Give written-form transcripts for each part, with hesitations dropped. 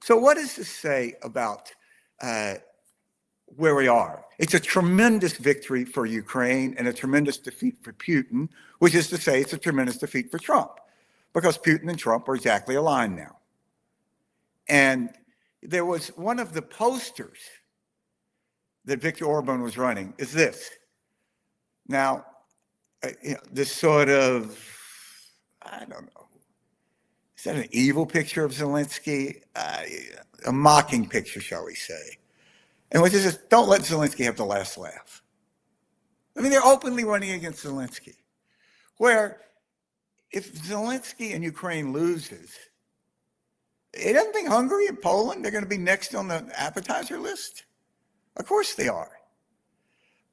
So what does this say about where we are? It's a tremendous victory for Ukraine and a tremendous defeat for Putin, which is to say it's a tremendous defeat for Trump, because Putin and Trump are exactly aligned now. And there was one of the posters that Viktor Orbán was running is this. Now, this sort of, I don't know, is that an evil picture of Zelensky? A mocking picture, shall we say. And which is just, don't let Zelensky have the last laugh. I mean, they're openly running against Zelensky, where if Zelensky and Ukraine loses, he doesn't think Hungary and Poland, they're going to be next on the appetizer list. Of course they are.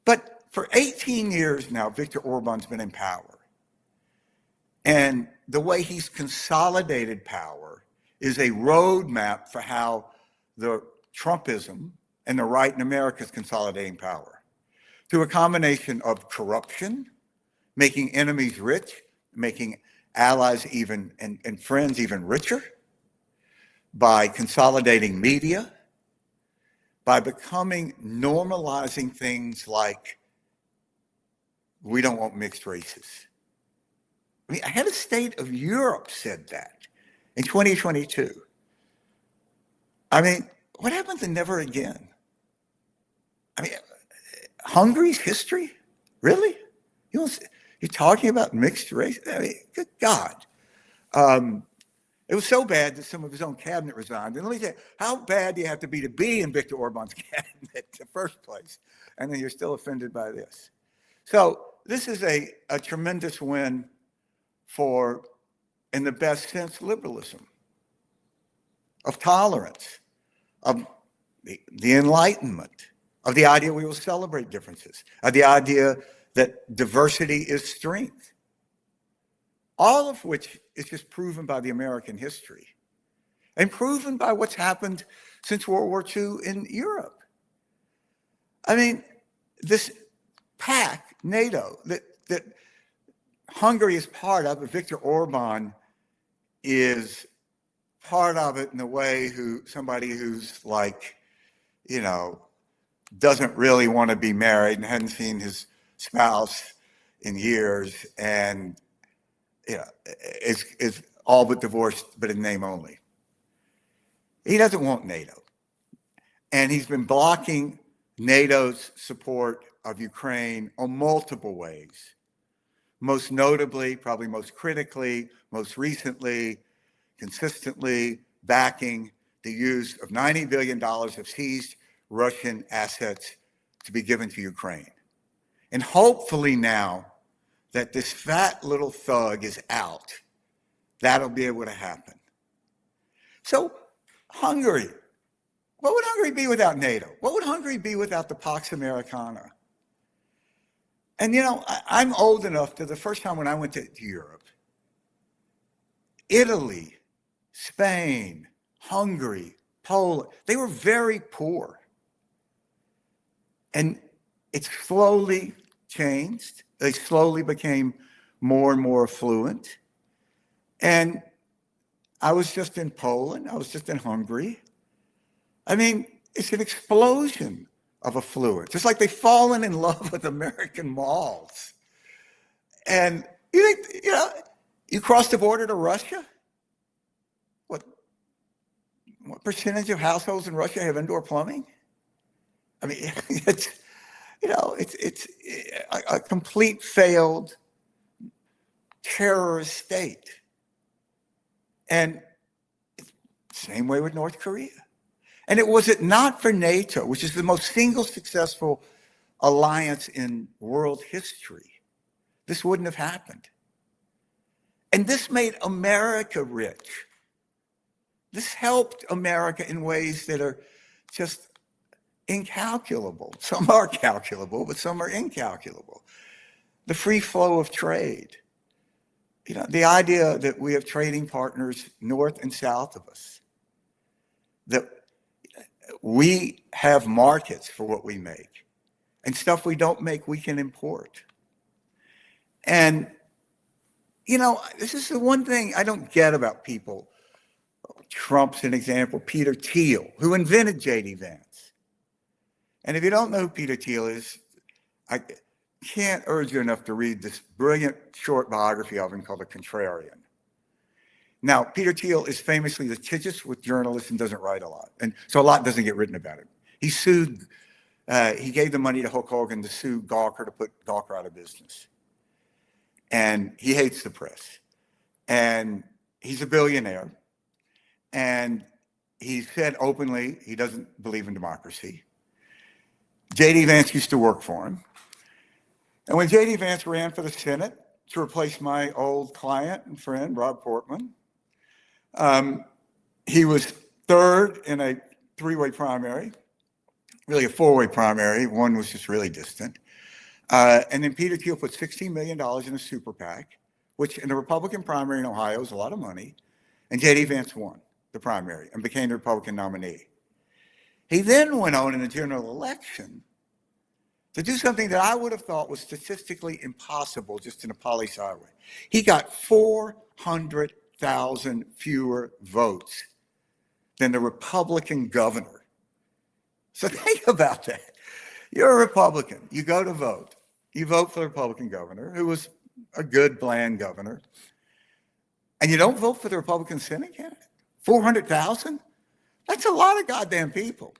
But for 18 years now, Viktor Orbán's been in power. And the way he's consolidated power is a roadmap for how the Trumpism and the right in America is consolidating power. Through a combination of corruption, making enemies rich, making allies even and friends even richer, by consolidating media, by normalizing things like we don't want mixed races. I mean, a head of state of Europe said that in 2022. I mean, what happened to never again? I mean, Hungary's history? Really? You're talking about mixed race? I mean, good God. It was so bad that some of his own cabinet resigned. And let me tell you, how bad do you have to be in Viktor Orbán's cabinet in the first place? And then you're still offended by this. So this is a tremendous win for, in the best sense, liberalism, of tolerance, of the Enlightenment, of the idea we will celebrate differences, of the idea that diversity is strength. All of which is just proven by the American history and proven by what's happened since World War II in Europe. I mean, this pact, NATO, that Hungary is part of, but Viktor Orbán is part of it in the way somebody who's like, doesn't really want to be married and hadn't seen his spouse in years and is all but divorced, but in name only. He doesn't want NATO. And he's been blocking NATO's support of Ukraine on multiple ways. Most notably, probably most critically, most recently, consistently backing the use of $90 billion of seized Russian assets to be given to Ukraine. And hopefully now that this fat little thug is out, that'll be able to happen. So Hungary, what would Hungary be without NATO? What would Hungary be without the Pax Americana? And I'm old enough to the first time when I went to Europe, Italy, Spain, Hungary, Poland, they were very poor. And it slowly changed. They slowly became more and more affluent. And I was just in Poland. I was just in Hungary. I mean, it's an explosion of affluence. It's like they've fallen in love with American malls. And you cross the border to Russia? What percentage of households in Russia have indoor plumbing? I mean, it's a complete failed terrorist state. And same way with North Korea. And was it not for NATO, which is the most single successful alliance in world history, this wouldn't have happened. And this made America rich. This helped America in ways that are just incalculable. Some are calculable, but some are incalculable. The free flow of trade. The idea that we have trading partners north and south of us, that we have markets for what we make, and stuff we don't make, we can import. And, this is the one thing I don't get about people Trump's an example. Peter Thiel, who invented J.D. Vance. And if you don't know who Peter Thiel is, I can't urge you enough to read this brilliant short biography of him called The Contrarian. Now, Peter Thiel is famously litigious with journalists and doesn't write a lot. And so a lot doesn't get written about him. He sued, he gave the money to Hulk Hogan to sue Gawker to put Gawker out of business. And he hates the press. And he's a billionaire. And he said openly he doesn't believe in democracy. J.D. Vance used to work for him. And when J.D. Vance ran for the Senate to replace my old client and friend, Rob Portman, he was third in a three-way primary, really a four-way primary. One was just really distant. And then Peter Thiel put $16 million in a super PAC, which in the Republican primary in Ohio is a lot of money. And J.D. Vance won the primary and became the Republican nominee. He then went on in the general election to do something that I would have thought was statistically impossible just in a poli-sci way. He got 400,000 fewer votes than the Republican governor. So think about that. You're a Republican. You go to vote. You vote for the Republican governor, who was a good, bland governor. And you don't vote for the Republican Senate candidate? 400,000? That's a lot of goddamn people.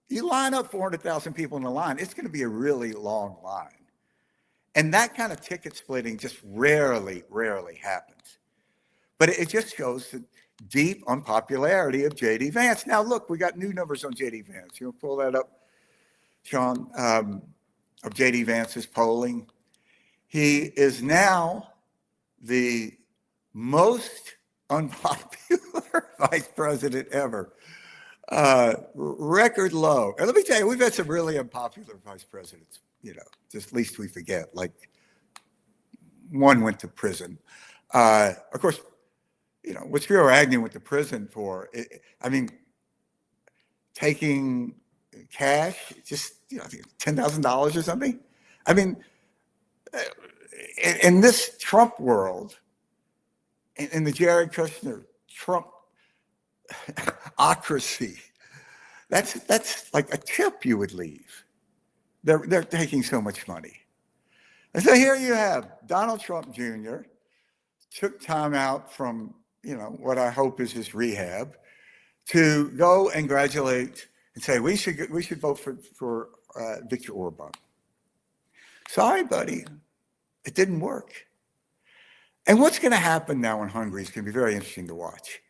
You line up 400,000 people in a line, it's going to be a really long line. And that kind of ticket splitting just rarely happens. But it just shows the deep unpopularity of J.D. Vance. Now, look, we got new numbers on J.D. Vance. You want to pull that up, Sean, of J.D. Vance's polling? He is now the most unpopular vice president ever. Record low. And let me tell you, we've had some really unpopular vice presidents, just least we forget. Like one went to prison. Of course, what Spiro Agnew went to prison for, taking cash, just, I think $10,000 or something. I mean, in this Trump world, in the Jared Kushner Trump ocracy, that's like a tip you would leave. They're taking so much money. And so here you have Donald Trump Jr. took time out from, what I hope is his rehab to go and congratulate and say, we should vote for Viktor Orbán. Sorry, buddy, it didn't work. And what's going to happen now in Hungary is going to be very interesting to watch,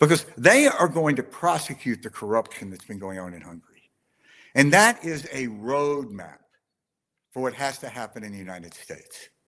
because they are going to prosecute the corruption that's been going on in Hungary. And that is a roadmap for what has to happen in the United States.